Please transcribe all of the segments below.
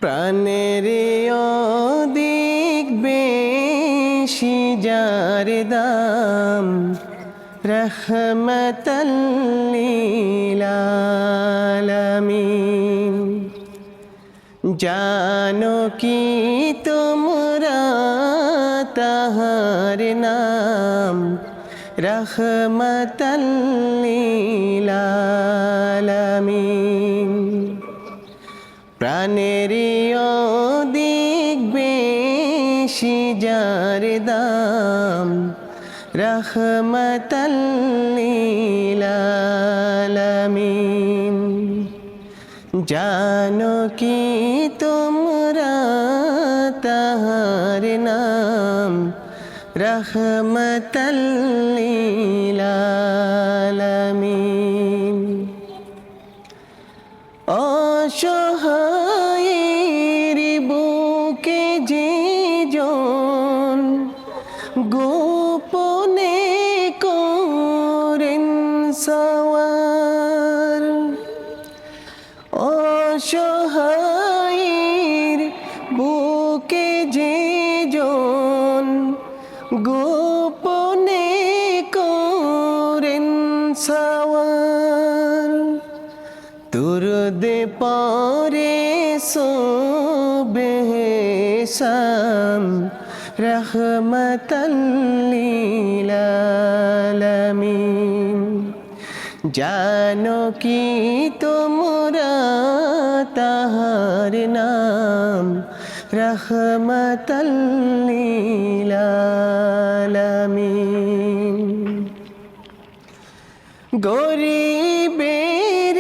প্রাণের অধিক বেশি যার দাম রহমতাল লিল আলামিন। জানো কি তোমরা তাহার নাম রহমতাল লিল আলামিন। প্রাণের অধিক বেশি যার দাম রহমতাল লিল আলামিন। জানো কি তোমরা তাহার নাম রহমতাল লিল আলামিন। অসহায়ের বুকে যে জন গোপনে করেন সওয়ার। অসহায়ের বুকে যে জন গোপনে করেন সওয়ার। দুরুদে পরে সুবহে শাম রহমতাল লিল আলামিন। জানো কি তোমরা তাহার নাম রহমতাল লিল আলামিন। গরিবের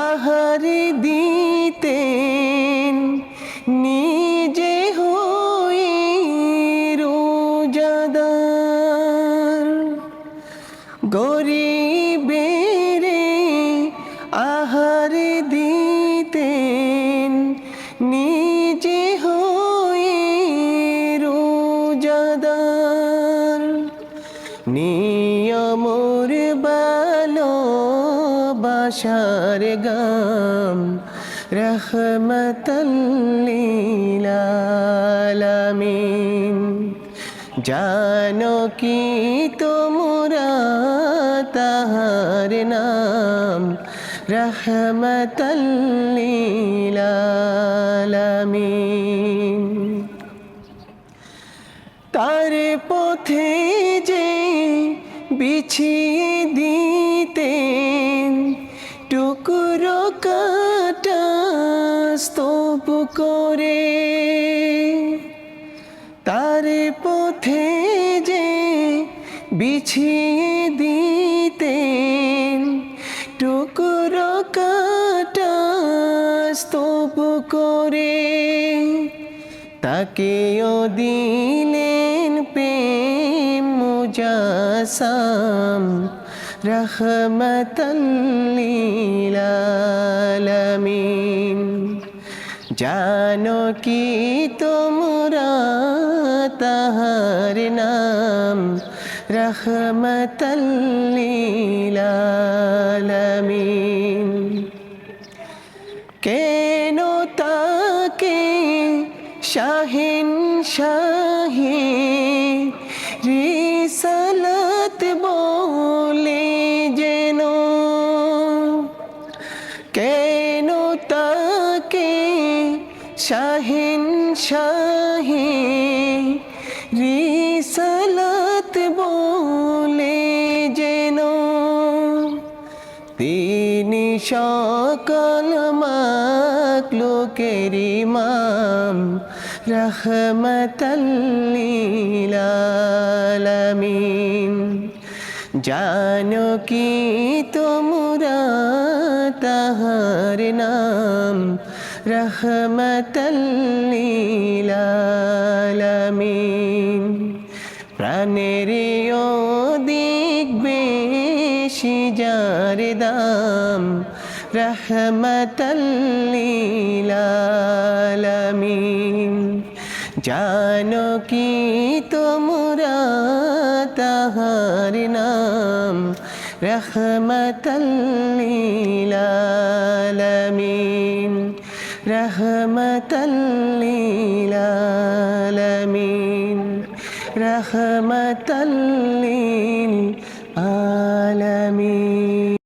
আহার দিতেন নিজে হয়ে রোজাদার। গরিবের আহার দিতেন নিজে হয়ে রোজাদার। নিয়মর ভালোবাসার গাম রহমতাল লিল আলামিন। জানো কি তোমরা তাহার নাম রহমতাল লিল আলামিন। তার পথে যে বিছিয়ে দিতেন টুকরো কাটা স্তূপ করে। তার পথে যে বিছিয়ে দিতেন টুকরো কাটা স্তূপ করে। তাকেও দিলেন প্রেম মুজাসাম রহমতাল লিল আলামিন। জানো কি তোমরা তাহার নাম রহমতাল লিল আলামিন। কেন তাকে শাহেনশাহে রিসালাত বলে যেন। কেন তাকে শাহেনশাহে রিসালাত বলে যেন। তিনি সকল মাখলুকের ইমাম রহমতাল লিল আলামিন। জানো কি তোমরা তাহার নাম রহমতাল লিল আলামিন। প্রাণের অধিক বেশি যার দাম রহমতাল লিল আলামিন। জানো কি তোমরা তাহার নাম রহমতাল লিল আলামিন। রহমতাল লিল আলামিন রহমতাল লিল আলামিন